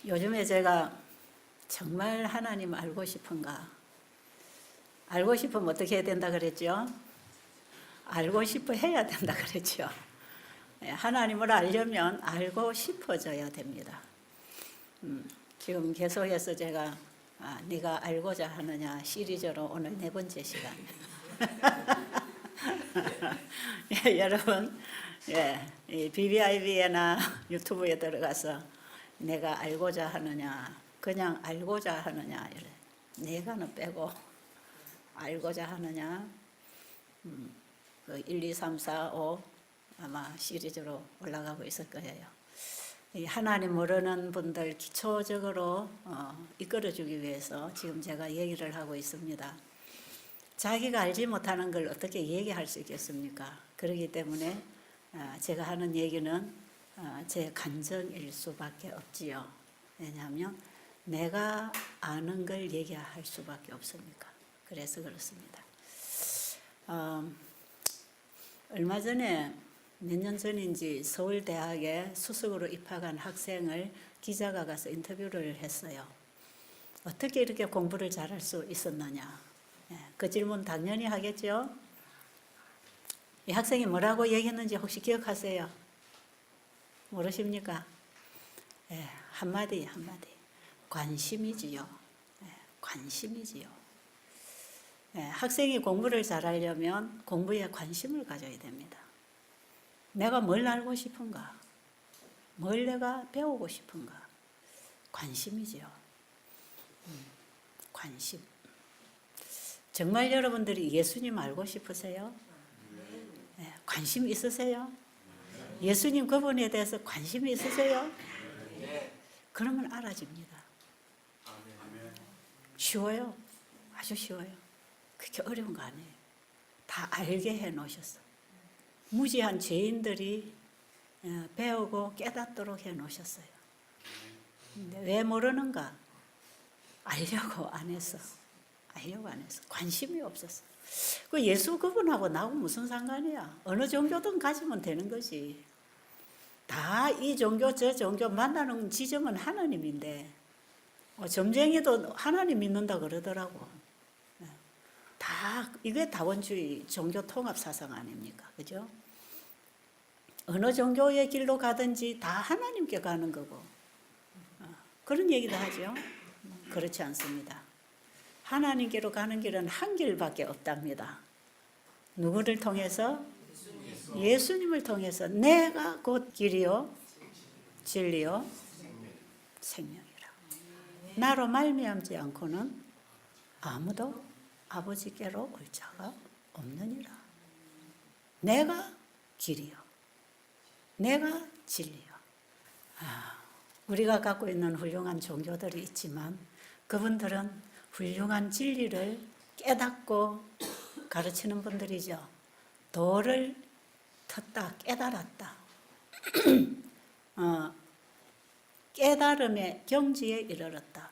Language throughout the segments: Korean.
요즘에 제가 정말 하나님 알고 싶은가? 알고 싶으면 어떻게 해야 된다 그랬죠? 알고 싶어 해야 된다 그랬죠. 하나님을 알려면 알고 싶어져야 됩니다. 지금 계속해서 제가 네가 알고자 하느냐 시리즈로 오늘 4번째 시간. 예, 여러분, BBIB에나 유튜브에 들어가서 내가 알고자 하느냐, 그냥 알고자 하느냐, 이래. 내가는 빼고 알고자 하느냐, 그 1, 2, 3, 4, 5 아마 시리즈로 올라가고 있을 거예요. 이 하나님 모르는 분들 기초적으로 이끌어주기 위해서 지금 제가 얘기를 하고 있습니다. 자기가 알지 못하는 걸 어떻게 얘기할 수 있겠습니까? 그렇기 때문에 제가 하는 얘기는 제 간증일 수밖에 없지요. 왜냐하면 내가 아는 걸 얘기할 수밖에 없으니까. 그래서 그렇습니다. 얼마 전에 몇 년 전인지 서울대학에 수석으로 입학한 학생을 기자가 가서 인터뷰를 했어요. 어떻게 이렇게 공부를 잘할 수 있었느냐. 그 질문 당연히 하겠죠. 이 학생이 뭐라고 얘기했는지 혹시 기억하세요? 모르십니까? 한마디. 관심이지요. 관심이지요. 학생이 공부를 잘하려면 공부에 관심을 가져야 됩니다. 내가 뭘 알고 싶은가? 뭘 내가 배우고 싶은가? 관심이지요. 관심. 정말 여러분들이 예수님 알고 싶으세요? 관심 있으세요? 예수님 그분에 대해서 관심이 있으세요? 그러면 알아집니다. 쉬워요. 아주 쉬워요. 그렇게 어려운 거 아니에요. 다 알게 해 놓으셨어. 무지한 죄인들이 배우고 깨닫도록 해 놓으셨어요. 근데 왜 모르는가? 알려고 안 했어. 관심이 없었어. 그 예수 그분하고 나하고 무슨 상관이야? 어느 종교든 가지면 되는 거지. 다 이 종교 저 종교 만나는 지점은 하나님인데 점쟁이도 하나님 믿는다 그러더라고. 다 이게 다원주의 종교 통합 사상 아닙니까? 그죠? 어느 종교의 길로 가든지 다 하나님께 가는 거고 그런 얘기도 하죠. 그렇지 않습니다. 하나님께로 가는 길은 한 길밖에 없답니다. 누구를 통해서? 예수님을 통해서. 내가 곧 길이요 진리요 생명이라. 나로 말미암지 않고는 아무도 아버지께로 올 자가 없느니라. 내가 길이요 내가 진리요. 우리가 갖고 있는 훌륭한 종교들이 있지만 그분들은 훌륭한 진리를 깨닫고 가르치는 분들이죠. 도를 텄다, 깨달았다. 깨달음의 경지에 이르렀다.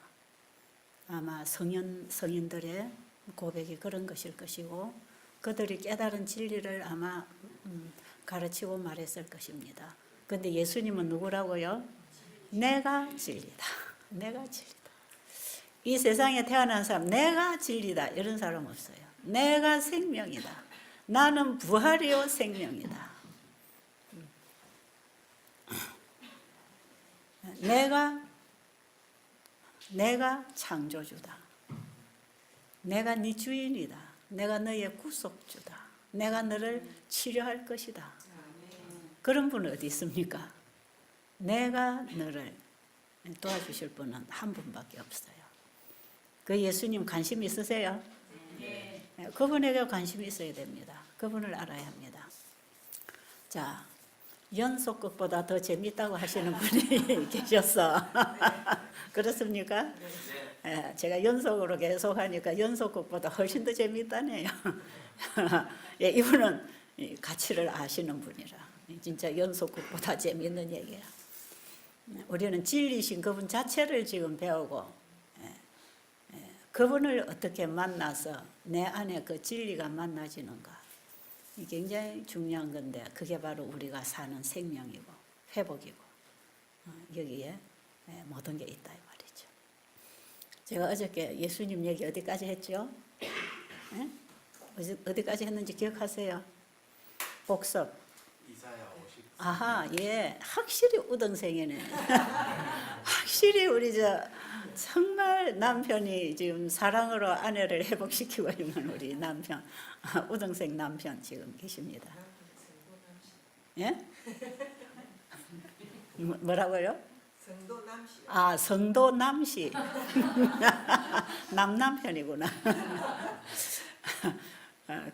아마 성인들의 고백이 그런 것일 것이고 그들이 깨달은 진리를 아마 가르치고 말했을 것입니다. 그런데 예수님은 누구라고요? 내가 진리다. 내가 진리다. 이 세상에 태어난 사람 내가 진리다 이런 사람 없어요. 내가 생명이다. 나는 부활이요 생명이다. 내가 창조주다. 내가 네 주인이다. 내가 너의 구속주다. 내가 너를 치료할 것이다. 그런 분은 어디 있습니까? 내가 너를 도와주실 분은 한 분밖에 없어요. 그 예수님 관심 있으세요? 그분에게 관심이 있어야 됩니다. 그분을 알아야 합니다. 자, 연속극보다 더 재밌다고 하시는 분이 계셨어. 그렇습니까? 제가 연속으로 계속 하니까 연속극보다 훨씬 더 재밌다네요. 이분은 가치를 아시는 분이라 진짜 연속극보다 재밌는 얘기야. 우리는 진리신 그분 자체를 지금 배우고 그분을 어떻게 만나서 내 안에 그 진리가 만나지는가. 이게 굉장히 중요한 건데 그게 바로 우리가 사는 생명이고 회복이고 여기에 모든 게 있다 이 말이죠. 제가 어저께 예수님 얘기 어디까지 했죠? 예? 어디까지 했는지 기억하세요? 복습. 이사야 50. 아하, 예, 확실히 우등생이네. 확실히 우리 정말 남편이 지금 사랑으로 아내를 회복시키고 있는 우리 남편, 우등생 남편 지금 계십니다. 예? 뭐라고요? 성도남씨. 아, 성도남씨. 남편이구나.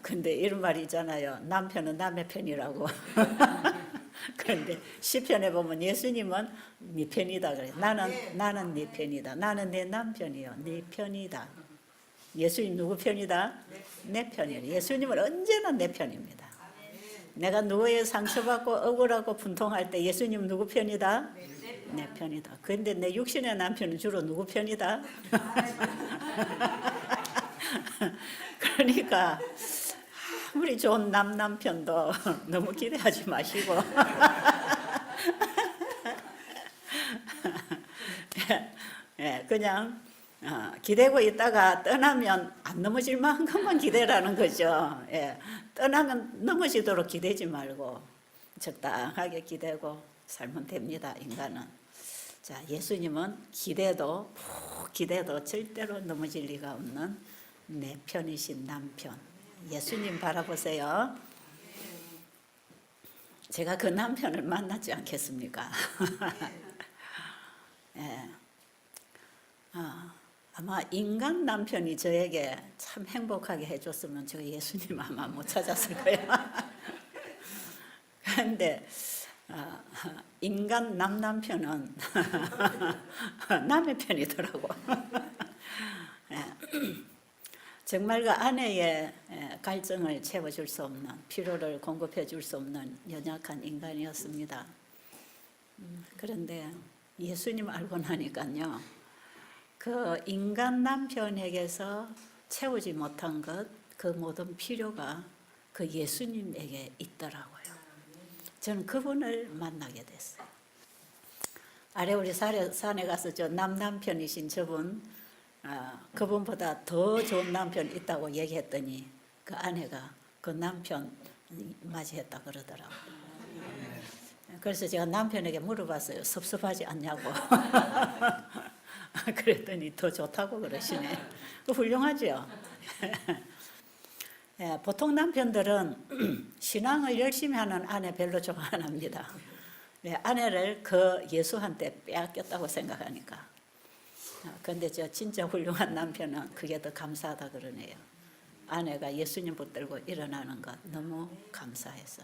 근데 이런 말이 있잖아요. 남편은 남의 편이라고. 그런데 시편에 보면 예수님은 네 편이다 그래. 나는 네 편이다. 나는 내 남편이요. 네 편이다. 예수님 누구 편이다? 내 편이에요. 예수님은 언제나 내 편입니다. 내가 누구의 상처받고 억울하고 분통할 때 예수님 누구 편이다? 내 편이다. 그런데 내 육신의 남편은 주로 누구 편이다? 그러니까 아무리 좋은 남편도 너무 기대하지 마시고 그냥 기대고 있다가 떠나면 안 넘어질 만큼만 기대라는 거죠. 떠나면 넘어지도록 기대지 말고 적당하게 기대고 살면 됩니다. 인간은. 자, 예수님은 기대도 푹 기대도 절대로 넘어질 리가 없는 내 편이신 남편. 예수님 바라보세요. 제가 그 남편을 만나지 않겠습니까? 예. 아마 인간 남편이 저에게 참 행복하게 해줬으면 제가 예수님 아마 못 찾았을 거예요. 그런데 인간 남편은 남의 편이더라고. 정말 그 아내의 갈증을 채워줄 수 없는, 피로를 공급해 줄 수 없는 연약한 인간이었습니다. 그런데 예수님 알고 나니까요, 그 인간 남편에게서 채우지 못한 것, 그 모든 필요가 그 예수님에게 있더라고요. 저는 그분을 만나게 됐어요. 아래 우리 산에 가서 저 남편이신 저분, 그분보다 더 좋은 남편 있다고 얘기했더니 그 아내가 그 남편 맞이했다 그러더라고요. 그래서 제가 남편에게 물어봤어요. 섭섭하지 않냐고. 그랬더니 더 좋다고 그러시네. 훌륭하죠? 보통 남편들은 신앙을 열심히 하는 아내 별로 좋아 안 합니다. 아내를 그 예수한테 빼앗겼다고 생각하니까. 그런데 저 진짜 훌륭한 남편은 그게 더 감사하다 그러네요. 아내가 예수님 붙들고 일어나는 것 너무 감사해서.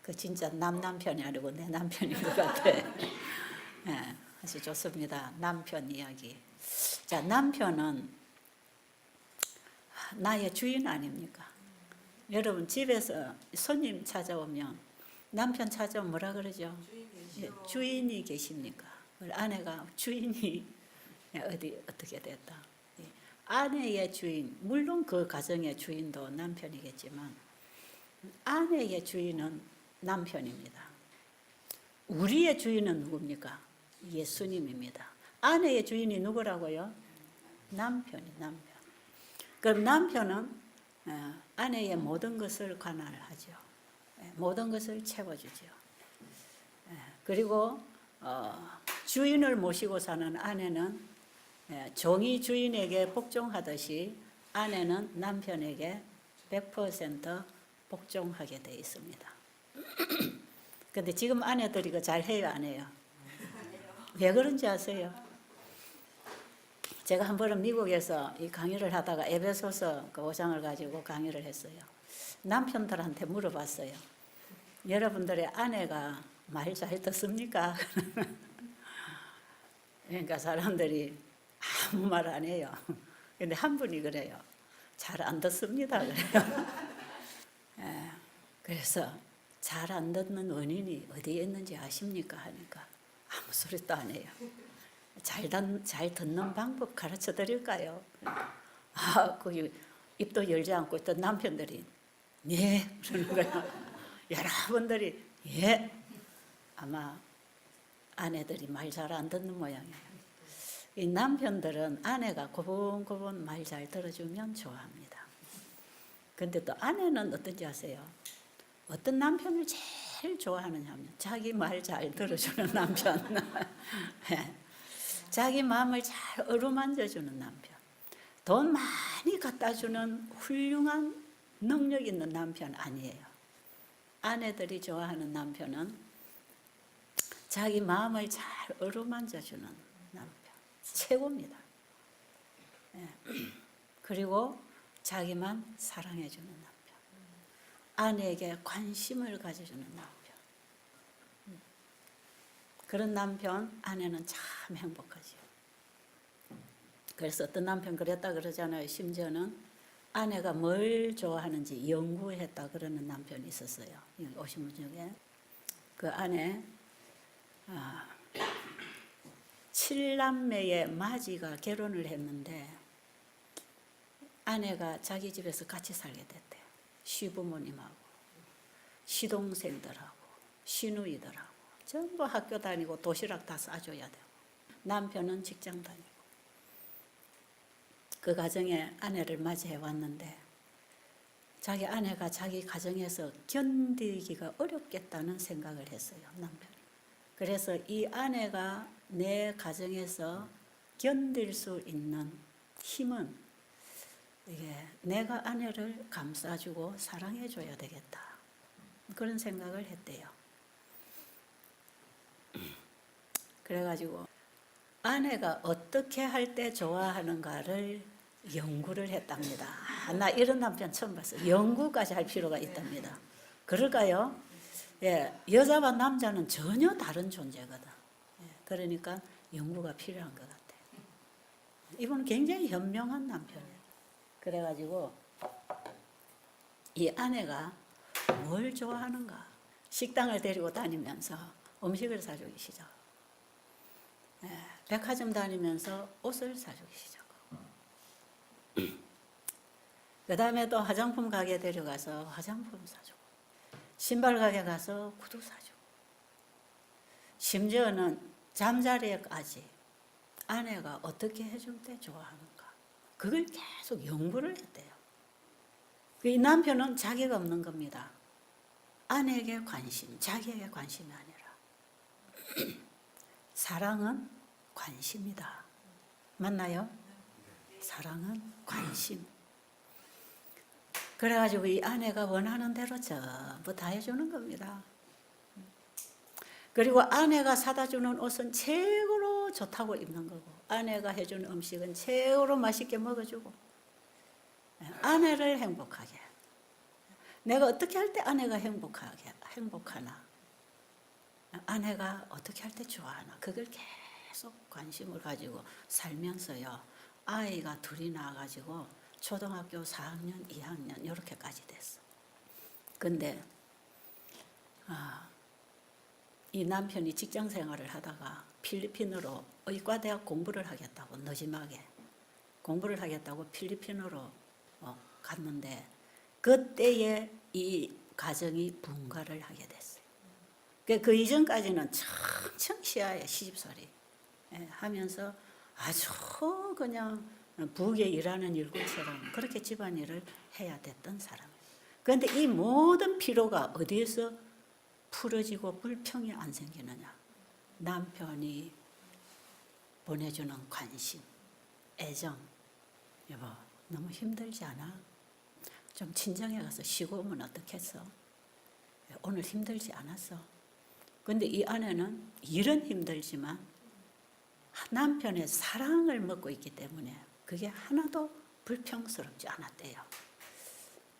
그 진짜 남편이 아니고 내 남편인 것 같아. 아주 좋습니다. 남편 이야기. 자, 남편은 나의 주인 아닙니까? 여러분 집에서 손님 찾아오면 남편 찾아오면 뭐라 그러죠? 주인이 계십니까? 아내가 주인이 어떻게 됐다. 아내의 주인, 물론 그 가정의 주인도 남편이겠지만 아내의 주인은 남편입니다. 우리의 주인은 누굽니까? 예수님입니다. 아내의 주인이 누구라고요? 남편. 그럼 남편은 아내의 모든 것을 관할하죠. 모든 것을 채워주죠. 그리고 주인을 모시고 사는 아내는 종이 주인에게 복종하듯이 아내는 남편에게 100% 복종하게 되어 있습니다. 그런데 지금 아내들이 이거 잘 해요, 안 해요? 왜 그런지 아세요? 제가 한 번은 미국에서 이 강의를 하다가 에베소서 그 5장을 가지고 강의를 했어요. 남편들한테 물어봤어요. 여러분들의 아내가 말 잘 듣습니까? 그러니까 사람들이 아무 말 안 해요. 근데 한 분이 그래요. 잘 안 듣습니다. 그래요. 그래서 잘 안 듣는 원인이 어디에 있는지 아십니까? 하니까 아무 소리도 안 해요. 잘 듣는 방법 가르쳐 드릴까요? 거기 입도 열지 않고 있던 남편들이 네 그러는 거예요. 여러분들이 예 아마 아내들이 말 잘 안 듣는 모양이에요. 이 남편들은 아내가 고분고분 말 잘 들어주면 좋아합니다. 근데 또 아내는 어떤지 아세요? 어떤 남편을 제일 좋아하느냐 하면 자기 말 잘 들어주는 남편. 자기 마음을 잘 어루만져주는 남편. 돈 많이 갖다 주는 훌륭한 능력 있는 남편 아니에요. 아내들이 좋아하는 남편은 자기 마음을 잘 어루만져주는 남편. 최고입니다. 그리고 자기만 사랑해주는 남편. 아내에게 관심을 가져주는 남편. 그런 남편, 아내는 참 행복하지요. 그래서 어떤 남편 그랬다 그러잖아요. 심지어는 아내가 뭘 좋아하는지 연구했다 그러는 남편이 있었어요. 여기 오신 분 중에. 그 아내, 7남매의 마지가 결혼을 했는데 아내가 자기 집에서 같이 살게 됐대요. 시부모님하고 시동생들하고 시누이들하고 전부 학교 다니고 도시락 다 싸줘야 되고 남편은 직장 다니고 그 가정에 아내를 맞이해 왔는데 자기 아내가 자기 가정에서 견디기가 어렵겠다는 생각을 했어요. 남편이. 그래서 이 아내가 내 가정에서 견딜 수 있는 힘은 이게 내가 아내를 감싸주고 사랑해줘야 되겠다. 그런 생각을 했대요. 그래가지고 아내가 어떻게 할 때 좋아하는가를 연구를 했답니다. 나 이런 남편 처음 봤어요. 연구까지 할 필요가 있답니다. 그럴까요? 예, 여자와 남자는 전혀 다른 존재거든. 예, 그러니까 연구가 필요한 것 같아요. 이분은 굉장히 현명한 남편이에요. 그래가지고 이 아내가 뭘 좋아하는가? 식당을 데리고 다니면서 음식을 사주기 시작. 예, 백화점 다니면서 옷을 사주기 시작하고 그 다음에 또 화장품 가게 데려가서 화장품 사주고 신발 가게 가서 구두 사주고 심지어는 잠자리에까지 아내가 어떻게 해줄 때 좋아하는가 그걸 계속 연구를 했대요. 이 남편은 자기가 없는 겁니다. 아내에게 관심, 자기에게 관심이 아니라 사랑은 관심이다. 맞나요? 사랑은 관심. 그래가지고 이 아내가 원하는 대로 전부 다 해주는 겁니다. 그리고 아내가 사다 주는 옷은 최고로 좋다고 입는 거고 아내가 해주는 음식은 최고로 맛있게 먹어주고 아내를 행복하게. 내가 어떻게 할 때 아내가 행복하나 아내가 어떻게 할 때 좋아하나 그걸 계속 관심을 가지고 살면서요. 아이가 둘이 나와가지고 초등학교 4학년, 2학년 이렇게까지 됐어. 근데 이 남편이 직장 생활을 하다가 필리핀으로 의과대학 공부를 하겠다고 늦지막에 공부를 하겠다고 필리핀으로 갔는데 그때에 이 가정이 분가를 하게 됐어요. 그 이전까지는 청청시야에 시집살이 하면서 아주 그냥 부엌에 일하는 일꾼처럼 그렇게 집안일을 해야 됐던 사람이에요. 그런데 이 모든 피로가 어디에서 풀어지고 불평이 안 생기느냐? 남편이 보내주는 관심, 애정. 여보, 너무 힘들지 않아? 좀 친정에 가서 쉬고 오면 어떻겠어? 오늘 힘들지 않았어? 근데 이 아내는 일은 힘들지만 남편의 사랑을 먹고 있기 때문에 그게 하나도 불평스럽지 않았대요.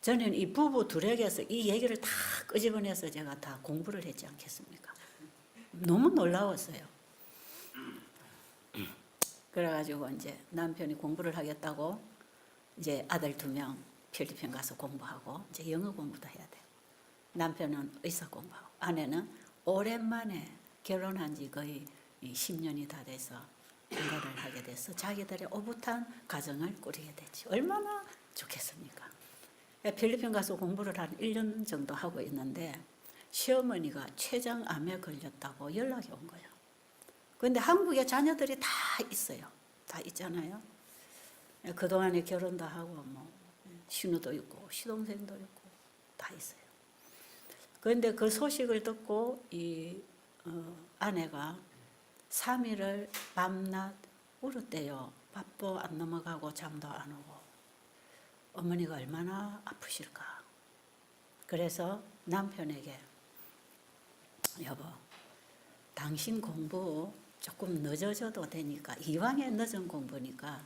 저는 이 부부 둘에게서 이 얘기를 다 끄집어내서 제가 다 공부를 했지 않겠습니까? 너무 놀라웠어요. 그래가지고 이제 남편이 공부를 하겠다고 이제 아들 2명 필리핀 가서 공부하고 이제 영어 공부도 해야 돼요. 남편은 의사 공부하고 아내는 오랜만에 결혼한 지 거의 10년이 다 돼서 인가를 하게 돼서 자기들의 오붓한 가정을 꾸리게 됐지. 얼마나 좋겠습니까? 필리핀 가서 공부를 한 1년 정도 하고 있는데 시어머니가 췌장암에 걸렸다고 연락이 온 거예요. 그런데 한국에 자녀들이 다 있어요. 다 있잖아요. 그동안에 결혼도 하고 뭐 신우도 있고 시동생도 있고 다 있어요. 그런데 그 소식을 듣고 이 아내가 3일을 밤낮 울었대요. 밥도 안 넘어가고 잠도 안 오고. 어머니가 얼마나 아프실까. 그래서 남편에게 여보, 당신 공부 조금 늦어져도 되니까 이왕에 늦은 공부니까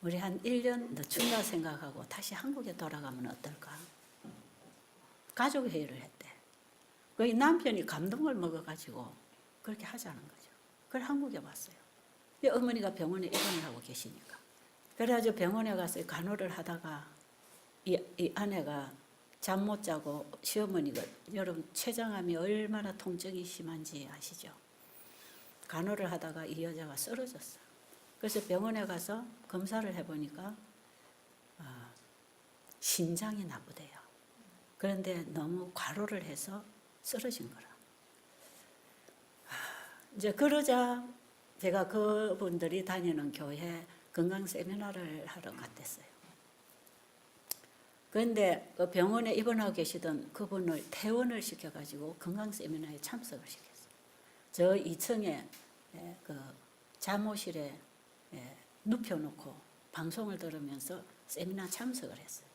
우리 한 1년 늦춘다 생각하고 다시 한국에 돌아가면 어떨까? 가족회의를 했대. 그 남편이 감동을 먹어가지고 그렇게 하자는 거죠. 그걸 한국에 왔어요. 어머니가 병원에 입원을 하고 계시니까. 그래가지고 병원에 가서 간호를 하다가 이 아내가 잠 못 자고 시어머니가 여러분 췌장암이 얼마나 통증이 심한지 아시죠? 간호를 하다가 이 여자가 쓰러졌어. 그래서 병원에 가서 검사를 해보니까 신장이 나쁘대요. 그런데 너무 과로를 해서 쓰러진 거라. 이제 그러자 제가 그분들이 다니는 교회 건강 세미나를 하러 갔댔어요. 그런데 그 병원에 입원하고 계시던 그분을 퇴원을 시켜가지고 건강 세미나에 참석을 시켰어요. 저 2층에 그 잠옷실에 눕혀놓고 방송을 들으면서 세미나 참석을 했어요.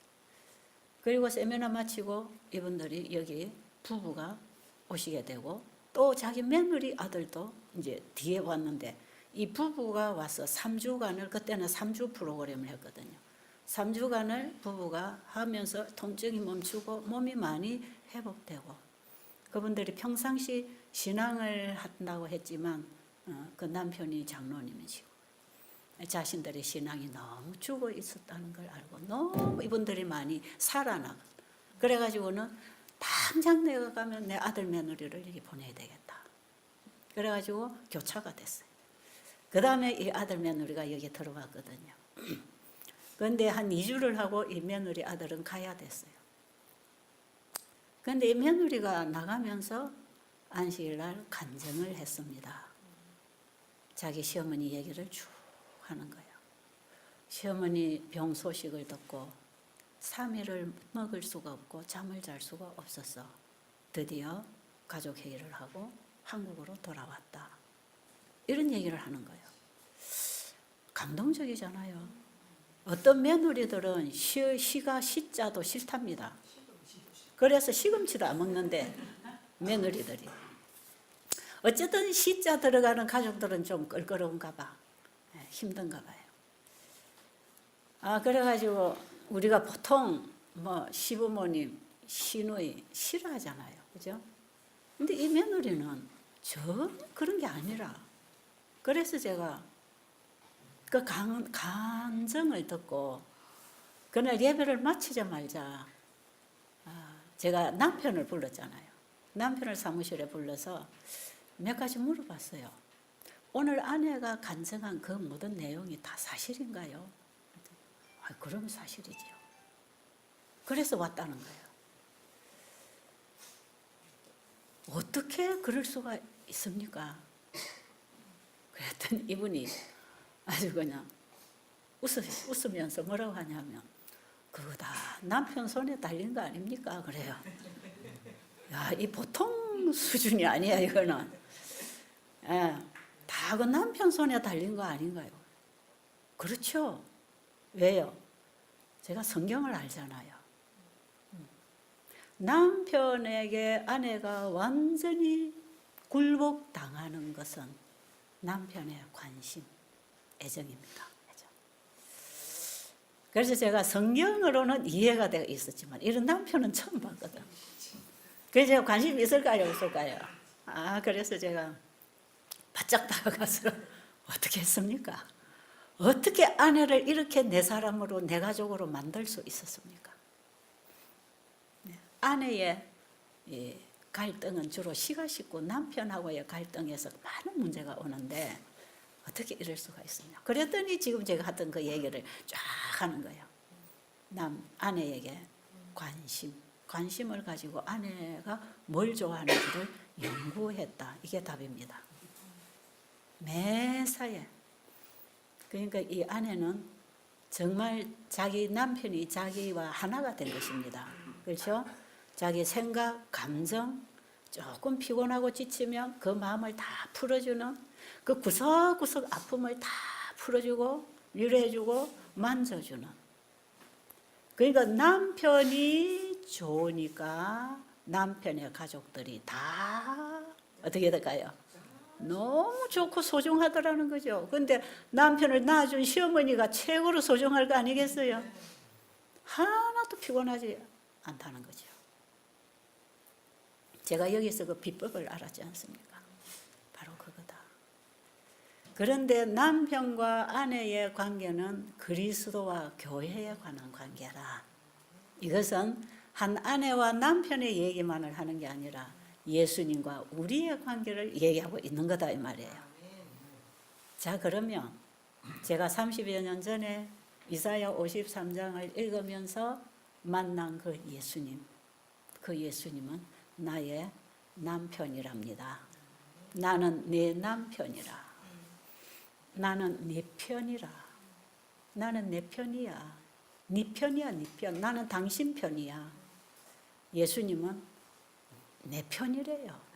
그리고 세미나 마치고 이분들이 여기 부부가 오시게 되고 또 자기 며느리 아들도 이제 뒤에 왔는데 이 부부가 와서 3주간을 그때는 3주 프로그램을 했거든요. 3주간을 부부가 하면서 통증이 멈추고 몸이 많이 회복되고 그분들이 평상시 신앙을 한다고 했지만 그 남편이 장로님이시고 자신들의 신앙이 너무 죽어 있었다는 걸 알고 너무 이분들이 많이 살아나고 그래가지고는 당장 내가 가면 내 아들 며느리를 여기 보내야 되겠다. 그래가지고 교차가 됐어요. 그 다음에 이 아들 며느리가 여기 들어왔거든요. 그런데 한 2주를 하고 이 며느리 아들은 가야 됐어요. 그런데 이 며느리가 나가면서 안식일날 간증을 했습니다. 자기 시어머니 얘기를 쭉 하는 거예요. 시어머니 병 소식을 듣고 3일을 먹을 수가 없고 잠을 잘 수가 없어서 드디어 가족회의를 하고 한국으로 돌아왔다. 이런 얘기를 하는 거예요. 감동적이잖아요. 어떤 며느리들은 시가 시자도 싫답니다. 그래서 시금치도 안 먹는데 며느리들이. 어쨌든 시자 들어가는 가족들은 좀 껄끄러운가 봐. 힘든가 봐요. 그래가지고 우리가 보통 뭐 시부모님, 시누이 싫어하잖아요. 그죠? 근데 이 며느리는 전혀 그런 게 아니라 그래서 제가 그 간증을 듣고 그날 예배를 마치자마자 제가 남편을 불렀잖아요. 남편을 사무실에 불러서 몇 가지 물어봤어요. 오늘 아내가 간증한 그 모든 내용이 다 사실인가요? 그럼 사실이지요. 그래서 왔다는 거예요. 어떻게 그럴 수가 있습니까? 그랬더니 이분이 아주 그냥 웃으면서 뭐라고 하냐면 그거 다 남편 손에 달린 거 아닙니까? 그래요. 야, 이 보통 수준이 아니야 이거는. 다 그 남편 손에 달린 거 아닌가요? 그렇죠. 왜요? 제가 성경을 알잖아요. 남편에게 아내가 완전히 굴복당하는 것은 남편의 관심, 애정입니다. 애정. 그래서 제가 성경으로는 이해가 되어 있었지만 이런 남편은 처음 봤거든. 그래서 제가 관심이 있을까요? 없을까요? 그래서 제가 바짝 다가가서 어떻게 했습니까? 어떻게 아내를 이렇게 내 사람으로 내 가족으로 만들 수 있었습니까? 아내의 갈등은 주로 시가 식구 남편하고의 갈등에서 많은 문제가 오는데 어떻게 이럴 수가 있느냐. 그랬더니 지금 제가 하던 그 얘기를 쫙 하는 거예요. 아내에게 관심을 가지고 아내가 뭘 좋아하는지를 연구했다. 이게 답입니다. 매사에. 그러니까 이 아내는 정말 자기 남편이 자기와 하나가 된 것입니다. 그렇죠? 자기 생각, 감정, 조금 피곤하고 지치면 그 마음을 다 풀어주는, 그 구석구석 아픔을 다 풀어주고 위로해주고 만져주는. 그러니까 남편이 좋으니까 남편의 가족들이 다 어떻게 될까요? 너무 좋고 소중하더라는 거죠. 근데 남편을 낳아준 시어머니가 최고로 소중할 거 아니겠어요? 하나도 피곤하지 않다는 거죠. 제가 여기서 그 비법을 알았지 않습니까? 바로 그거다. 그런데 남편과 아내의 관계는 그리스도와 교회에 관한 관계라. 이것은 한 아내와 남편의 얘기만을 하는 게 아니라 예수님과 우리의 관계를 얘기하고 있는 거다 이 말이에요. 자, 그러면 제가 30여 년 전에 이사야 53장을 읽으면서 만난 그 예수님, 그 예수님은 나의 남편이랍니다. 나는 네 남편이라. 나는 네 편이라. 나는 내 편이야. 네 편이야, 네 편. 나는 당신 편이야. 예수님은 내 편이래요.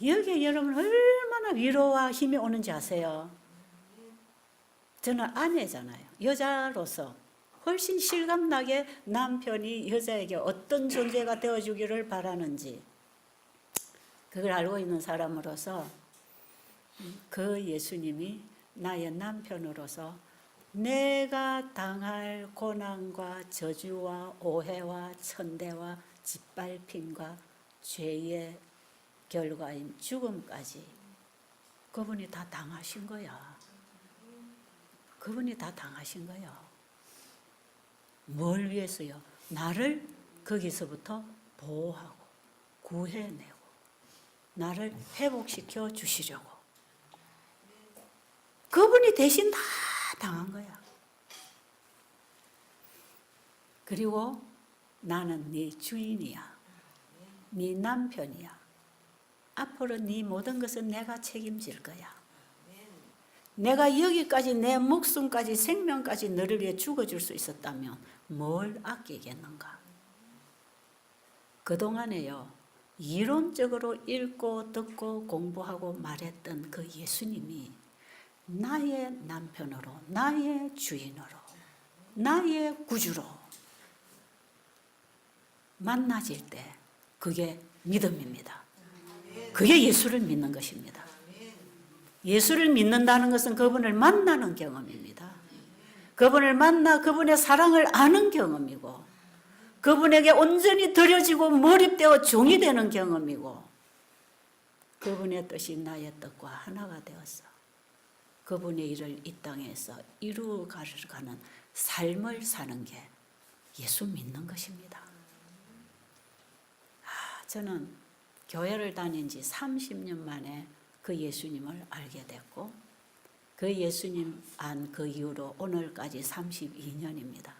여기에 여러분 얼마나 위로와 힘이 오는지 아세요? 저는 아내잖아요. 여자로서 훨씬 실감나게 남편이 여자에게 어떤 존재가 되어주기를 바라는지 그걸 알고 있는 사람으로서 그 예수님이 나의 남편으로서 내가 당할 고난과 저주와 오해와 천대와 짓밟힘과 죄의 결과인 죽음까지 그분이 다 당하신 거야. 그분이 다 당하신 거야. 뭘 위해서요? 나를 거기서부터 보호하고 구해내고 나를 회복시켜 주시려고. 그분이 대신 다 당한 거야. 그리고 나는 네 주인이야. 네 남편이야. 앞으로 네 모든 것은 내가 책임질 거야. 내가 여기까지 내 목숨까지 생명까지 너를 위해 죽어줄 수 있었다면 뭘 아끼겠는가? 그동안에요. 이론적으로 읽고 듣고 공부하고 말했던 그 예수님이 나의 남편으로, 나의 주인으로, 나의 구주로 만나질 때 그게 믿음입니다. 그게 예수를 믿는 것입니다. 예수를 믿는다는 것은 그분을 만나는 경험입니다. 그분을 만나 그분의 사랑을 아는 경험이고 그분에게 온전히 드려지고 몰입되어 종이 되는 경험이고 그분의 뜻이 나의 뜻과 하나가 되어서 그분의 일을 이 땅에서 이루어가는 삶을 사는 게 예수 믿는 것입니다. 저는 교회를 다닌 지 30년 만에 그 예수님을 알게 됐고 그 예수님 안 그 이후로 오늘까지 32년입니다.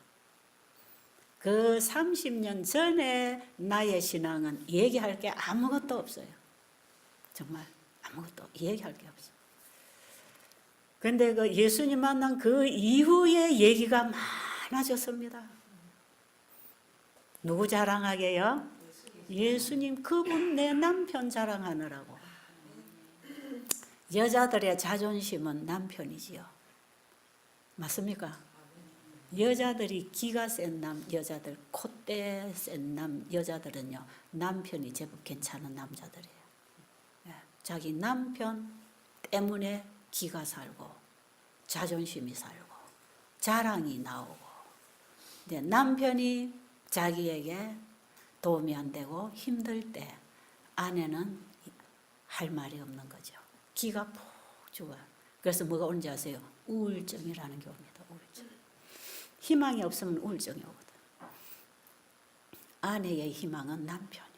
그 30년 전에 나의 신앙은 얘기할 게 아무것도 없어요. 정말 아무것도 얘기할 게 없어요. 그런데 그 예수님 만난 그 이후의 얘기가 많아졌습니다. 누구 자랑하게요? 예수님 그분 내 남편 자랑하느라고. 여자들의 자존심은 남편이지요. 맞습니까? 여자들이 기가 센 여자들, 콧대 센 여자들은요, 남편이 제법 괜찮은 남자들이에요. 자기 남편 때문에 기가 살고, 자존심이 살고, 자랑이 나오고, 근데 남편이 자기에게 도움이 안 되고 힘들 때 아내는 할 말이 없는 거죠. 기가 푹 죽어요. 그래서 뭐가 오는지 아세요? 우울증이라는 게 옵니다. 우울증. 희망이 없으면 우울증이 오거든. 아내의 희망은 남편이에요.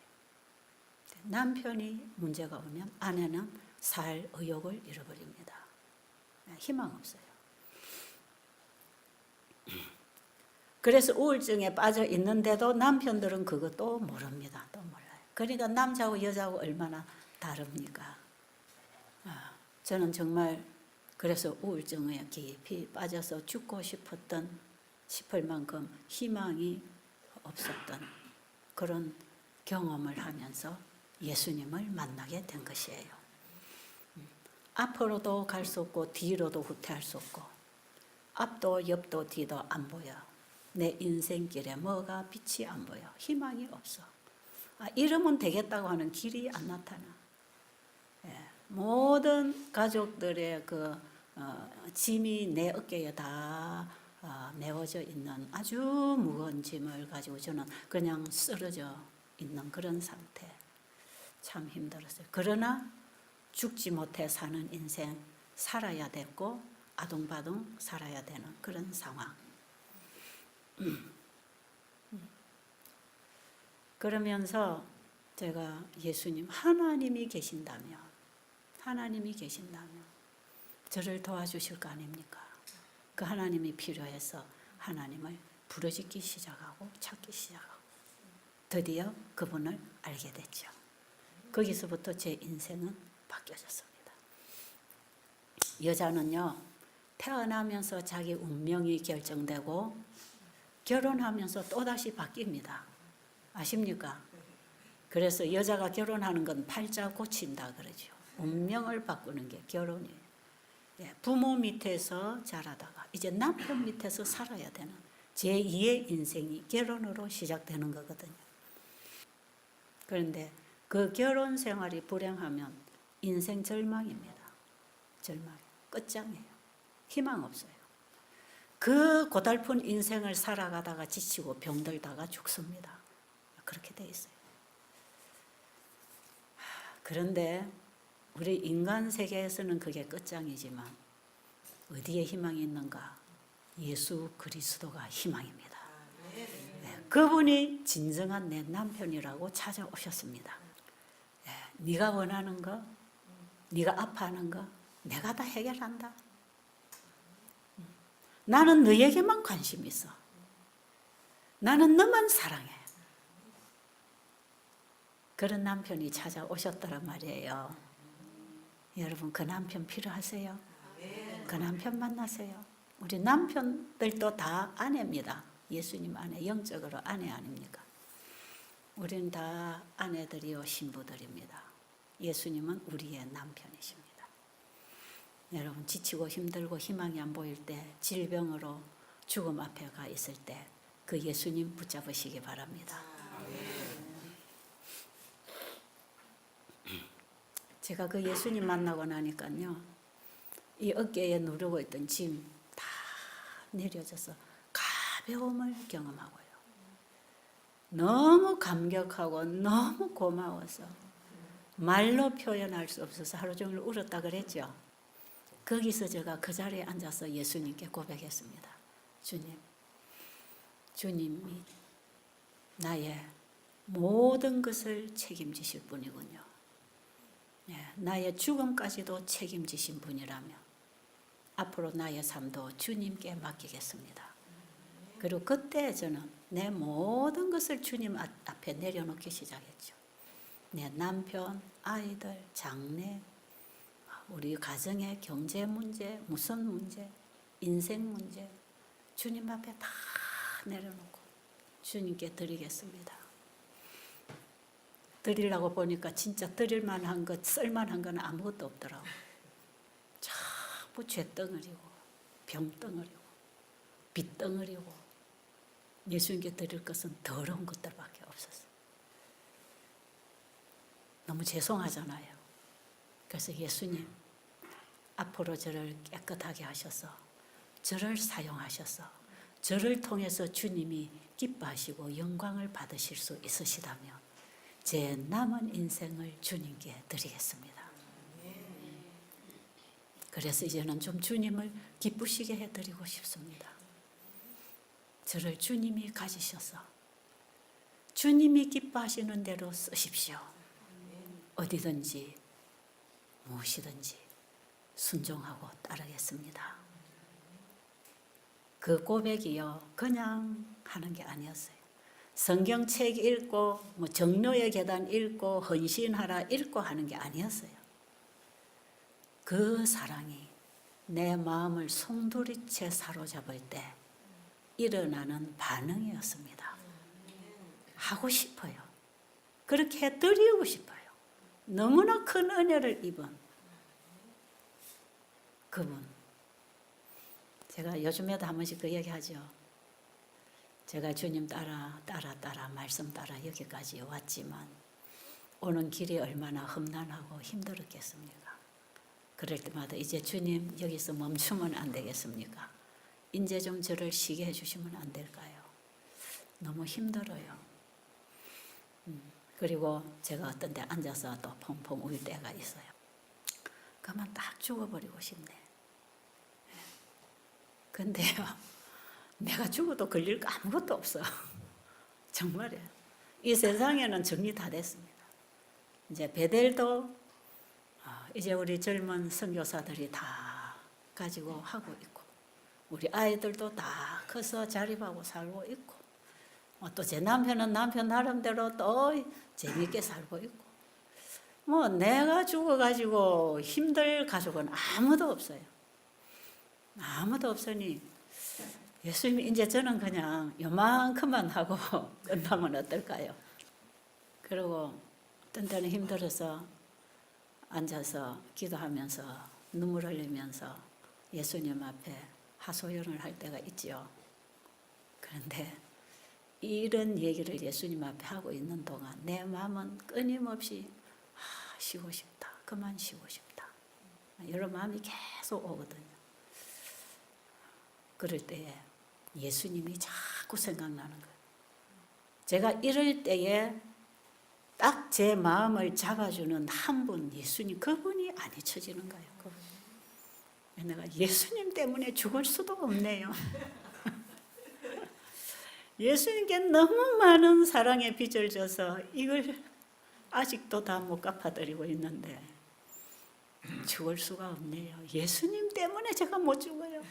남편이 문제가 오면 아내는 살 의욕을 잃어버립니다. 희망 없어요. 그래서 우울증에 빠져 있는데도 남편들은 그것도 모릅니다. 또 몰라요. 그러니까 남자하고 여자하고 얼마나 다릅니까? 저는 정말 그래서 우울증에 깊이 빠져서 죽고 싶을 만큼 희망이 없었던 그런 경험을 하면서 예수님을 만나게 된 것이에요. 앞으로도 갈 수 없고 뒤로도 후퇴할 수 없고 앞도 옆도 뒤도 안 보여. 내 인생길에 뭐가 빛이 안 보여. 희망이 없어. 이러면 되겠다고 하는 길이 안 나타나. 모든 가족들의 짐이 내 어깨에 다 메워져 있는 아주 무거운 짐을 가지고 저는 그냥 쓰러져 있는 그런 상태. 참 힘들었어요. 그러나 죽지 못해 사는 인생 살아야 됐고 아둥바둥 살아야 되는 그런 상황. 그러면서 제가 예수님, 하나님이 계신다면 저를 도와주실 거 아닙니까? 그 하나님이 필요해서 하나님을 부르짖기 시작하고 찾기 시작하고 드디어 그분을 알게 됐죠. 거기서부터 제 인생은 바뀌어졌습니다. 여자는요, 태어나면서 자기 운명이 결정되고 결혼하면서 또다시 바뀝니다. 아십니까? 그래서 여자가 결혼하는 건 팔자 고친다 그러죠. 운명을 바꾸는 게 결혼이에요. 부모 밑에서 자라다가 이제 남편 밑에서 살아야 되는 제2의 인생이 결혼으로 시작되는 거거든요. 그런데 그 결혼 생활이 불행하면 인생 절망입니다. 절망, 끝장이에요. 희망 없어요. 그 고달픈 인생을 살아가다가 지치고 병들다가 죽습니다. 그렇게 돼 있어요. 그런데 우리 인간 세계에서는 그게 끝장이지만 어디에 희망이 있는가? 예수 그리스도가 희망입니다. 그분이 진정한 내 남편이라고 찾아오셨습니다. 네가 원하는 거, 네가 아파하는 거 내가 다 해결한다. 나는 너에게만 관심 있어. 나는 너만 사랑해. 그런 남편이 찾아오셨더란 말이에요. 여러분, 그 남편 필요하세요? 그 남편 만나세요. 우리 남편들도 다 아내입니다. 예수님 아내, 영적으로 아내 아닙니까? 우리는 다 아내들이요 신부들입니다. 예수님은 우리의 남편이십니다. 여러분, 지치고 힘들고 희망이 안 보일 때, 질병으로 죽음 앞에 가 있을 때 그 예수님 붙잡으시기 바랍니다. 제가 그 예수님 만나고 나니까요, 이 어깨에 누르고 있던 짐 다 내려져서 가벼움을 경험하고요. 너무 감격하고 너무 고마워서 말로 표현할 수 없어서 하루 종일 울었다 그랬죠. 거기서 제가 그 자리에 앉아서 예수님께 고백했습니다. 주님이 나의 모든 것을 책임지실 분이군요. 나의 죽음까지도 책임지신 분이라면 앞으로 나의 삶도 주님께 맡기겠습니다. 그리고 그때 저는 내 모든 것을 주님 앞에 내려놓기 시작했죠. 내 남편, 아이들, 장래, 우리 가정의 경제 문제, 무슨 문제, 인생 문제 주님 앞에 다 내려놓고 주님께 드리겠습니다. 드리려고 보니까 진짜 드릴 만한 것, 쓸만한 건 아무것도 없더라고. 전부 죄덩어리고 병덩어리고 빚덩어리고 예수님께 드릴 것은 더러운 것들밖에 없었어요. 너무 죄송하잖아요. 그래서 예수님, 앞으로 저를 깨끗하게 하셔서 저를 사용하셔서 저를 통해서 주님이 기뻐하시고 영광을 받으실 수 있으시다면 제 남은 인생을 주님께 드리겠습니다. 그래서 이제는 좀 주님을 기쁘시게 해드리고 싶습니다. 저를 주님이 가지셔서 주님이 기뻐하시는 대로 쓰십시오. 어디든지 무엇이든지 순종하고 따르겠습니다. 그 고백이요, 그냥 하는 게 아니었어요. 성경책 읽고 정료의 계단 읽고 헌신하라 읽고 하는 게 아니었어요. 그 사랑이 내 마음을 송두리째 사로잡을 때 일어나는 반응이었습니다. 하고 싶어요. 그렇게 해드리고 싶어요. 너무나 큰 은혜를 입은 그분. 제가 요즘에도 한 번씩 그 얘기하죠. 제가 주님 따라 말씀 따라 여기까지 왔지만 오는 길이 얼마나 험난하고 힘들었겠습니까? 그럴 때마다 이제 주님 여기서 멈추면 안 되겠습니까? 이제 좀 저를 쉬게 해주시면 안 될까요? 너무 힘들어요. 그리고 제가 어떤 데 앉아서 또 펑펑 울 때가 있어요. 그만 딱 죽어버리고 싶네. 근데요, 내가 죽어도 걸릴 거 아무것도 없어. 정말이에요. 이 세상에는 정리 다 됐습니다. 이제 베델도 이제 우리 젊은 선교사들이 다 가지고 하고 있고, 우리 아이들도 다 커서 자립하고 살고 있고, 또 제 남편은 남편 나름대로 또 재밌게 살고 있고, 뭐 내가 죽어가지고 힘들 가족은 아무도 없어요. 아무도 없으니 예수님이 이제 저는 그냥 요만큼만 하고 끝나면 어떨까요? 그리고 어떤 때는 힘들어서 앉아서 기도하면서 눈물 흘리면서 예수님 앞에 하소연을 할 때가 있지요. 그런데 이런 얘기를 예수님 앞에 하고 있는 동안 내 마음은 끊임없이 쉬고 싶다. 그만 쉬고 싶다. 이런 마음이 계속 오거든요. 그럴 때에 예수님이 자꾸 생각나는 거예요. 제가 이럴 때에 딱 제 마음을 잡아주는 한 분, 예수님, 그분이 안 잊혀지는 거예요. 그분. 내가 예수님 때문에 죽을 수도 없네요. 예수님께 너무 많은 사랑의 빚을 져서 이걸 아직도 다 못 갚아드리고 있는데 죽을 수가 없네요. 예수님 때문에 제가 못 죽어요.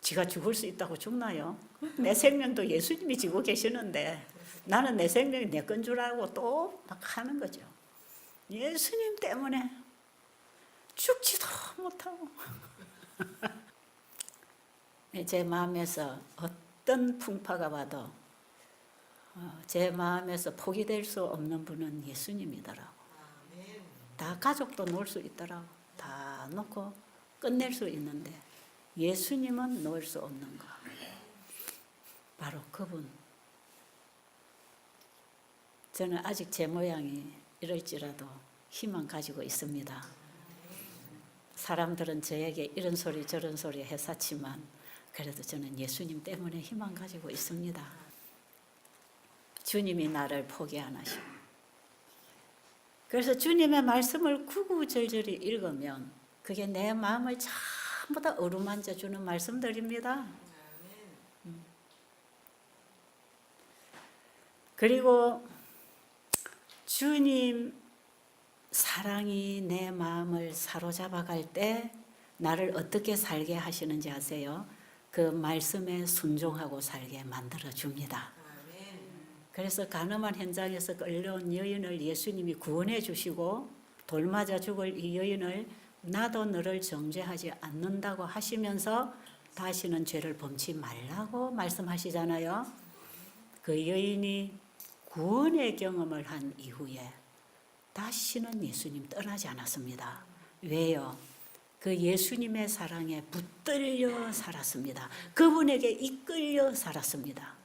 지가 죽을 수 있다고 죽나요? 내 생명도 예수님이 지고 계시는데 나는 내 생명이 내 건 줄 알고 또 막 하는 거죠. 예수님 때문에 죽지도 못하고 제 마음에서 어떤 풍파가 와도 제 마음에서 포기될 수 없는 분은 예수님이더라고. 다 가족도 놓을 수 있더라고. 다 놓고 끝낼 수 있는데 예수님은 놓을 수 없는 거. 바로 그분. 저는 아직 제 모양이 이럴지라도 희망 가지고 있습니다. 사람들은 저에게 이런 소리 저런 소리 해사치만 그래도 저는 예수님 때문에 희망 가지고 있습니다. 주님이 나를 포기 안 하시고. 그래서 주님의 말씀을 구구절절히 읽으면 그게 내 마음을 전부 다 어루만져 주는 말씀들입니다. 그리고 주님 사랑이 내 마음을 사로잡아 갈 때 나를 어떻게 살게 하시는지 아세요? 그 말씀에 순종하고 살게 만들어 줍니다. 그래서 가늠한 현장에서 끌려온 여인을 예수님이 구원해 주시고 돌 맞아 죽을 이 여인을 나도 너를 정죄하지 않는다고 하시면서 다시는 죄를 범치 말라고 말씀하시잖아요. 그 여인이 구원의 경험을 한 이후에 다시는 예수님 떠나지 않았습니다. 왜요? 그 예수님의 사랑에 붙들려 살았습니다. 그분에게 이끌려 살았습니다.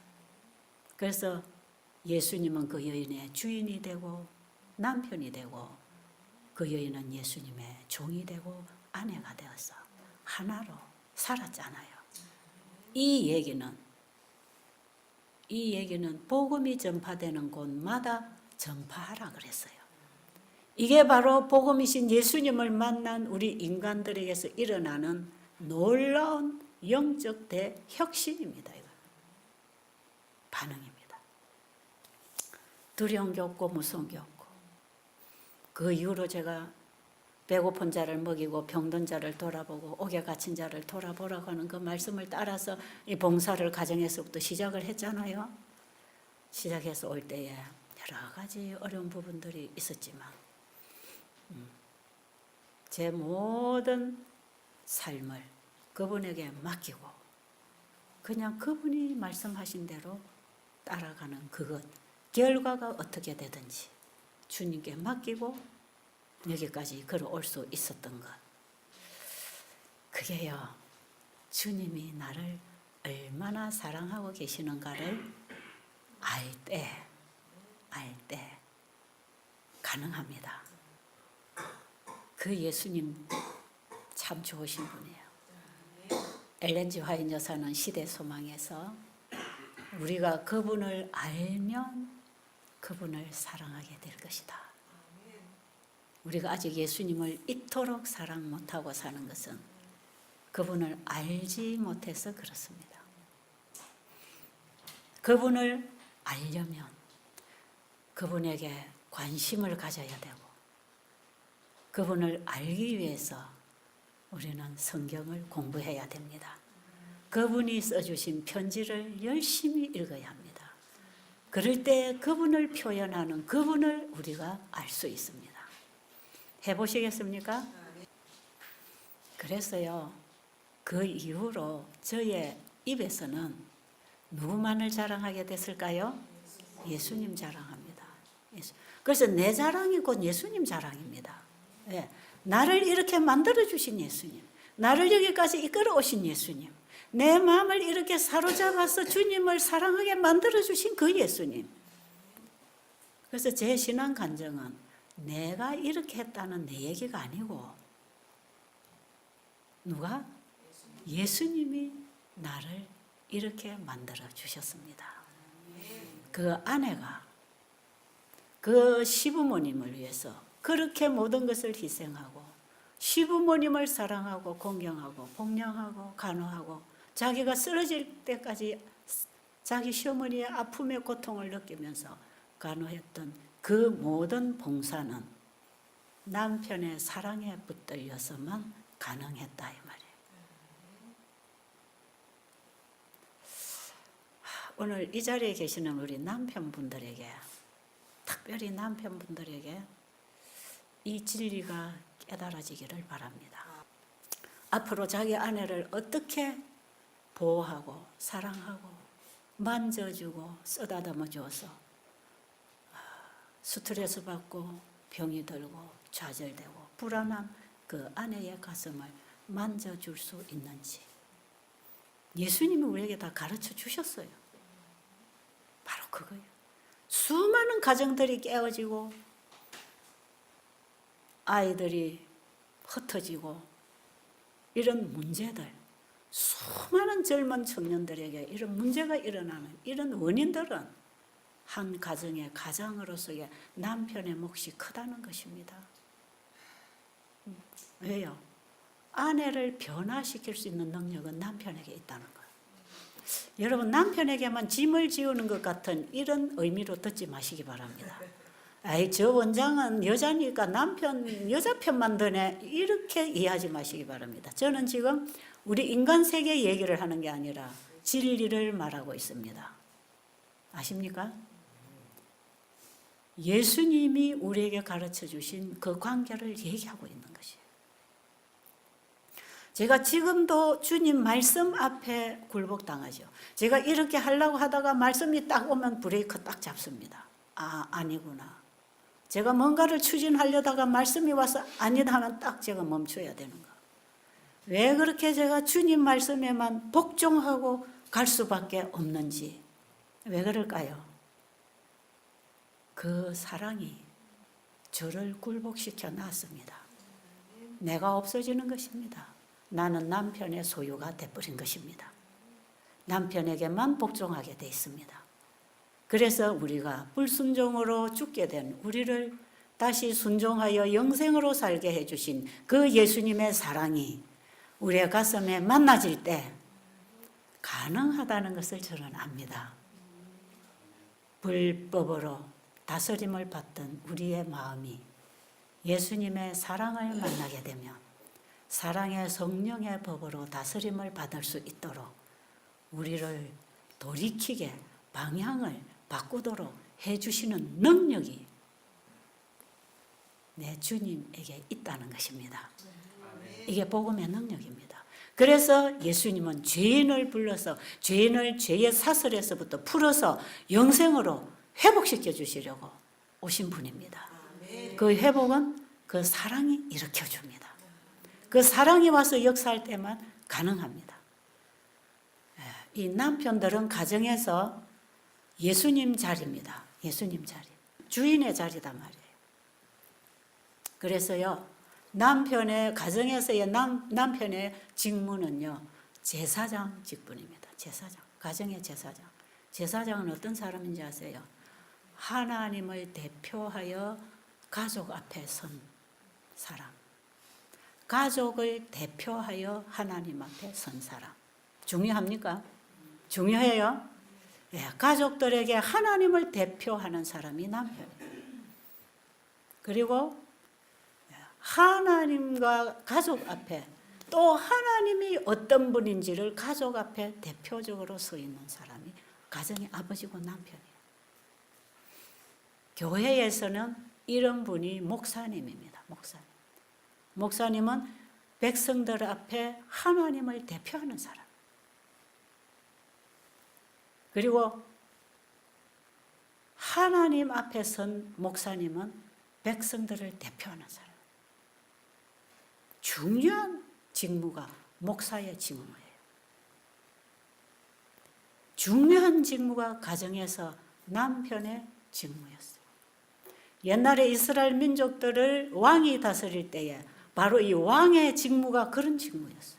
그래서 예수님은 그 여인의 주인이 되고 남편이 되고 그 여인은 예수님의 종이 되고 아내가 되어서 하나로 살았잖아요. 이 얘기는 복음이 전파되는 곳마다 전파하라 그랬어요. 이게 바로 복음이신 예수님을 만난 우리 인간들에게서 일어나는 놀라운 영적 대혁신입니다. 이거. 반응입니다. 두려운 게 없고 무서운 게 없고. 그 이후로 제가 배고픈 자를 먹이고 병든 자를 돌아보고 옥에 갇힌 자를 돌아보라고 하는 그 말씀을 따라서 이 봉사를 가정에서부터 시작을 했잖아요. 시작해서 올 때에 여러 가지 어려운 부분들이 있었지만 제 모든 삶을 그분에게 맡기고 그냥 그분이 말씀하신 대로 따라가는 그것, 결과가 어떻게 되든지 주님께 맡기고 여기까지 걸어올 수 있었던 것. 그게요, 주님이 나를 얼마나 사랑하고 계시는가를 알 때 가능합니다. 그 예수님 참 좋으신 분이에요. 엘렌 G 화이트 여사는 시대 소망에서 우리가 그분을 알면 그분을 사랑하게 될 것이다. 우리가 아직 예수님을 이토록 사랑 못하고 사는 것은 그분을 알지 못해서 그렇습니다. 그분을 알려면 그분에게 관심을 가져야 되고 그분을 알기 위해서 우리는 성경을 공부해야 됩니다. 그분이 써주신 편지를 열심히 읽어야 합니다. 그럴 때 그분을 표현하는 그분을 우리가 알 수 있습니다. 해보시겠습니까? 그래서요, 그 이후로 저의 입에서는 누구만을 자랑하게 됐을까요? 예수님 자랑합니다. 그래서 내 자랑이 곧 예수님 자랑입니다. 예, 나를 이렇게 만들어주신 예수님, 나를 여기까지 이끌어 오신 예수님, 내 마음을 이렇게 사로잡아서 주님을 사랑하게 만들어주신 그 예수님. 그래서 제 신앙 간증은 내가 이렇게 했다는 내 얘기가 아니고 누가? 예수님이 나를 이렇게 만들어 주셨습니다. 그 아내가 그 시부모님을 위해서 그렇게 모든 것을 희생하고 시부모님을 사랑하고 공경하고 복양하고 간호하고 자기가 쓰러질 때까지 자기 시어머니의 아픔의 고통을 느끼면서 간호했던 그 모든 봉사는 남편의 사랑에 붙들려서만 가능했다 이 말이에요. 오늘 이 자리에 계시는 우리 남편분들에게, 특별히 남편분들에게 이 진리가 깨달아지기를 바랍니다. 앞으로 자기 아내를 어떻게 보호하고 사랑하고 만져주고 쓰다듬어 주어서 스트레스 받고 병이 들고 좌절되고 불안한 그 아내의 가슴을 만져줄 수 있는지 예수님이 우리에게 다 가르쳐 주셨어요. 바로 그거예요. 수많은 가정들이 깨어지고 아이들이 흩어지고 이런 문제들, 수많은 젊은 청년들에게 이런 문제가 일어나는 이런 원인들은 한 가정의 가장으로서의 남편의 몫이 크다는 것입니다. 왜요? 아내를 변화시킬 수 있는 능력은 남편에게 있다는 거예요. 여러분, 남편에게만 짐을 지우는 것 같은 이런 의미로 듣지 마시기 바랍니다. 아이, 저 원장은 여자니까 남편, 여자 편만 드네, 이렇게 이해하지 마시기 바랍니다. 저는 지금 우리 인간 세계 얘기를 하는 게 아니라 진리를 말하고 있습니다. 아십니까? 예수님이 우리에게 가르쳐 주신 그 관계를 얘기하고 있는 것이에요. 제가 지금도 주님 말씀 앞에 굴복당하죠. 제가 이렇게 하려고 하다가 말씀이 딱 오면 브레이크 딱 잡습니다. 아, 아니구나. 제가 뭔가를 추진하려다가 말씀이 와서 아니다 하면 딱 제가 멈춰야 되는 거. 왜 그렇게 제가 주님 말씀에만 복종하고 갈 수밖에 없는지. 왜 그럴까요? 그 사랑이 저를 굴복시켜 놨습니다. 내가 없어지는 것입니다. 나는 남편의 소유가 돼버린 것입니다. 남편에게만 복종하게 돼 있습니다. 그래서 우리가 불순종으로 죽게 된 우리를 다시 순종하여 영생으로 살게 해주신 그 예수님의 사랑이 우리의 가슴에 만나질 때 가능하다는 것을 저는 압니다. 불법으로 다스림을 받던 우리의 마음이 예수님의 사랑을 만나게 되면 사랑의 성령의 법으로 다스림을 받을 수 있도록 우리를 돌이키게 방향을 바꾸도록 해주시는 능력이 내 주님에게 있다는 것입니다. 이게 복음의 능력입니다. 그래서 예수님은 죄인을 불러서 죄인을 죄의 사슬에서부터 풀어서 영생으로 회복시켜 주시려고 오신 분입니다. 그 회복은 그 사랑이 일으켜줍니다. 그 사랑이 와서 역사할 때만 가능합니다. 이 남편들은 가정에서 예수님 자리입니다. 예수님 자리. 주인의 자리단 말이에요. 그래서요, 남편의, 가정에서의 남편의 직무는요, 제사장 직분입니다. 제사장. 가정의 제사장. 제사장은 어떤 사람인지 아세요? 하나님을 대표하여 가족 앞에 선 사람. 가족을 대표하여 하나님 앞에 선 사람. 중요합니까? 중요해요. 예, 가족들에게 하나님을 대표하는 사람이 남편이에요. 그리고 하나님과 가족 앞에 또 하나님이 어떤 분인지를 가족 앞에 대표적으로 서 있는 사람이 가정의 아버지고 남편이에요. 교회에서는 이런 분이 목사님입니다. 목사님. 목사님은 백성들 앞에 하나님을 대표하는 사람. 그리고 하나님 앞에 선 목사님은 백성들을 대표하는 사람. 중요한 직무가 목사의 직무예요. 중요한 직무가 가정에서 남편의 직무였어요. 옛날에 이스라엘 민족들을 왕이 다스릴 때에 바로 이 왕의 직무가 그런 직무였어요.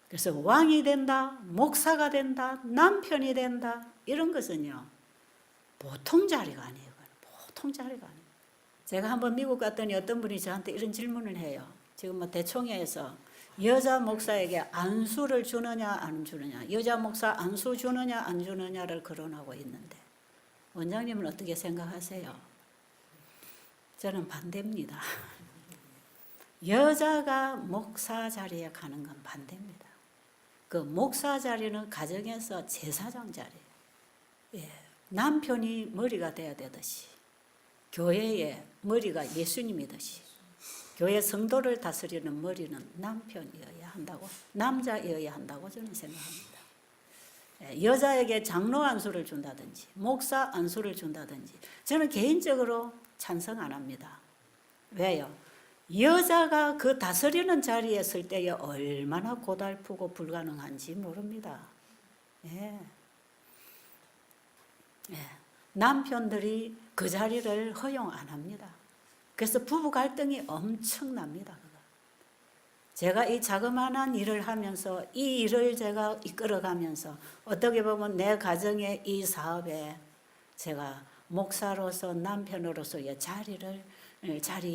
그래서 왕이 된다, 목사가 된다, 남편이 된다, 이런 것은요, 보통 자리가 아니에요. 보통 자리가 아니에요. 제가 한번 미국 갔더니 어떤 분이 저한테 이런 질문을 해요. 지금 뭐 대총회에서 여자 목사에게 안수를 주느냐 안 주느냐, 여자 목사 안수 주느냐 안 주느냐를 거론하고 있는데 원장님은 어떻게 생각하세요? 저는 반대입니다. 여자가 목사 자리에 가는 건 반대입니다. 그 목사 자리는 가정에서 제사장 자리예요. 예, 남편이 머리가 돼야 되듯이 교회의 머리가 예수님이듯이 교회 성도를 다스리는 머리는 남편이어야 한다고, 남자이어야 한다고 저는 생각합니다. 여자에게 장로 안수를 준다든지 목사 안수를 준다든지 저는 개인적으로 찬성 안 합니다. 왜요? 여자가 그 다스리는 자리에 설 때에 얼마나 고달프고 불가능한지 모릅니다. 예. 예. 남편들이 그 자리를 허용 안 합니다. 그래서 부부 갈등이 엄청납니다. 제가 이 자그마한 일을 하면서 이 일을 제가 이끌어가면서 어떻게 보면 내 가정의 이 사업에 제가 목사로서 남편으로서의 자리에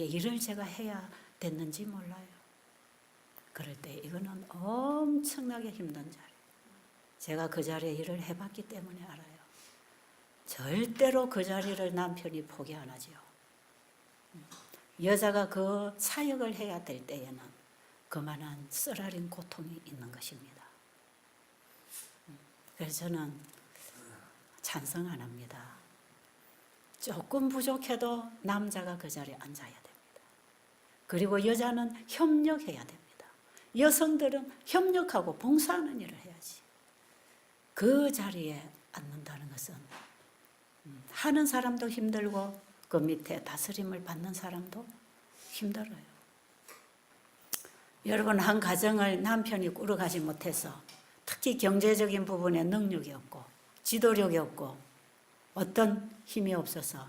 일을 제가 해야 됐는지 몰라요. 그럴 때 이거는 엄청나게 힘든 자리. 제가 그 자리에 일을 해봤기 때문에 알아요. 절대로 그 자리를 남편이 포기 안 하지요. 여자가 그 사역을 해야 될 때에는 그만한 쓰라린 고통이 있는 것입니다. 그래서 저는 찬성 안 합니다. 조금 부족해도 남자가 그 자리에 앉아야 됩니다. 그리고 여자는 협력해야 됩니다. 여성들은 협력하고 봉사하는 일을 해야지. 그 자리에 앉는다는 것은 하는 사람도 힘들고 그 밑에 다스림을 받는 사람도 힘들어요. 여러분, 한 가정을 남편이 꾸려가지 못해서 특히 경제적인 부분에 능력이 없고 지도력이 없고 어떤 힘이 없어서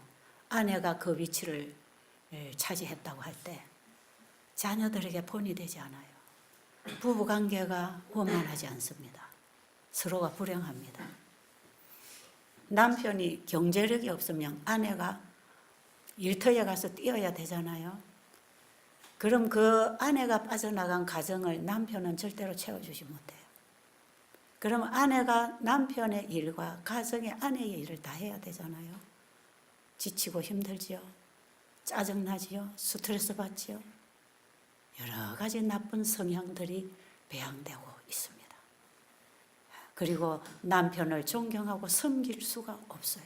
아내가 그 위치를 차지했다고 할 때 자녀들에게 본이 되지 않아요. 부부관계가 원만하지 않습니다. 서로가 불행합니다. 남편이 경제력이 없으면 아내가 일터에 가서 뛰어야 되잖아요. 그럼 그 아내가 빠져나간 가정을 남편은 절대로 채워주지 못해요. 그럼 아내가 남편의 일과 가정의 아내의 일을 다 해야 되잖아요. 지치고 힘들지요. 짜증나지요. 스트레스 받지요. 여러 가지 나쁜 성향들이 배양되고 있습니다. 그리고 남편을 존경하고 섬길 수가 없어요.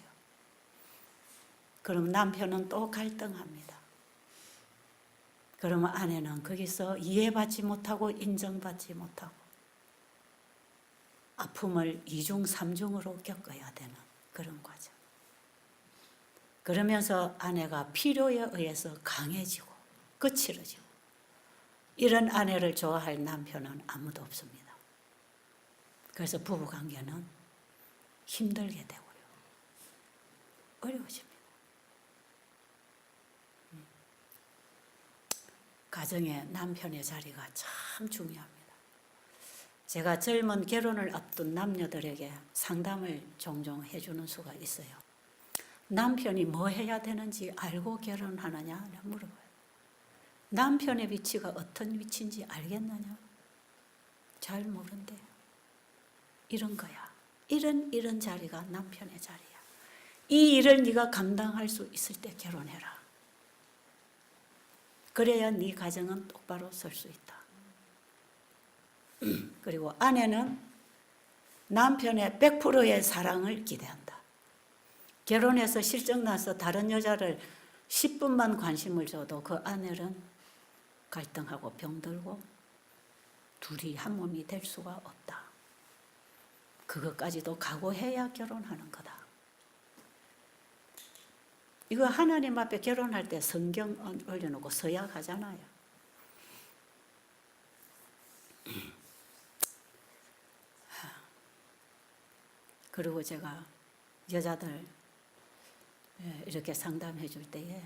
그럼 남편은 또 갈등합니다. 그러면 아내는 거기서 이해받지 못하고 인정받지 못하고 아픔을 2중 3중으로 겪어야 되는 그런 과정. 그러면서 아내가 필요에 의해서 강해지고 거칠어지고, 이런 아내를 좋아할 남편은 아무도 없습니다. 그래서 부부관계는 힘들게 되고요, 어려워집니다. 가정에 남편의 자리가 참 중요합니다. 제가 젊은 결혼을 앞둔 남녀들에게 상담을 종종 해주는 수가 있어요. 남편이 뭐 해야 되는지 알고 결혼하느냐 물어봐요. 남편의 위치가 어떤 위치인지 알겠느냐? 잘 모른대요. 이런 거야. 이런 자리가 남편의 자리야. 이 일을 네가 감당할 수 있을 때 결혼해라. 그래야 네 가정은 똑바로 설 수 있다. 그리고 아내는 남편의 100%의 사랑을 기대한다. 결혼해서 실적나서 다른 여자를 10분만 관심을 줘도 그 아내는 갈등하고 병들고 둘이 한 몸이 될 수가 없다. 그것까지도 각오해야 결혼하는 거다. 이거 하나님 앞에 결혼할 때 성경 올려놓고 서약하잖아요. 그리고 제가 여자들 이렇게 상담해 줄 때에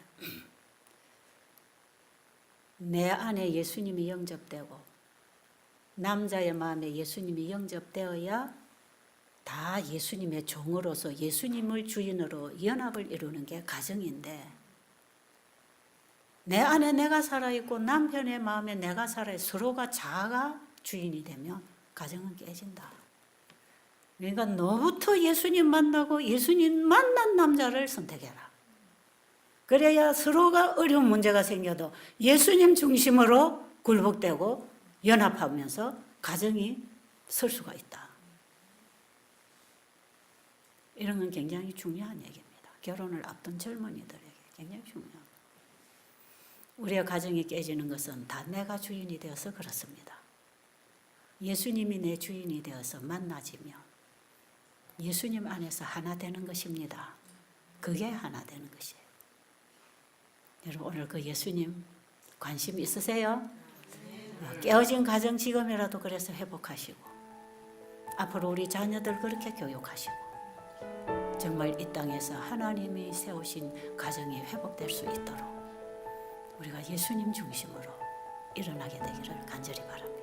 내 안에 예수님이 영접되고 남자의 마음에 예수님이 영접되어야 다 예수님의 종으로서 예수님을 주인으로 연합을 이루는 게 가정인데, 내 안에 내가 살아있고 남편의 마음에 내가 살아있고 서로가 자아가 주인이 되면 가정은 깨진다. 그러니까 너부터 예수님 만나고 예수님 만난 남자를 선택해라. 그래야 서로가 어려운 문제가 생겨도 예수님 중심으로 굴복되고 연합하면서 가정이 설 수가 있다. 이런 건 굉장히 중요한 얘기입니다. 결혼을 앞둔 젊은이들에게 굉장히 중요합니다. 우리의 가정이 깨지는 것은 다 내가 주인이 되어서 그렇습니다. 예수님이 내 주인이 되어서 만나지면 예수님 안에서 하나 되는 것입니다. 그게 하나 되는 것이에요. 여러분, 오늘 그 예수님 관심 있으세요? 깨어진 가정 지금이라도 그래서 회복하시고, 앞으로 우리 자녀들 그렇게 교육하시고, 정말 이 땅에서 하나님이 세우신 가정이 회복될 수 있도록 우리가 예수님 중심으로 일어나게 되기를 간절히 바랍니다.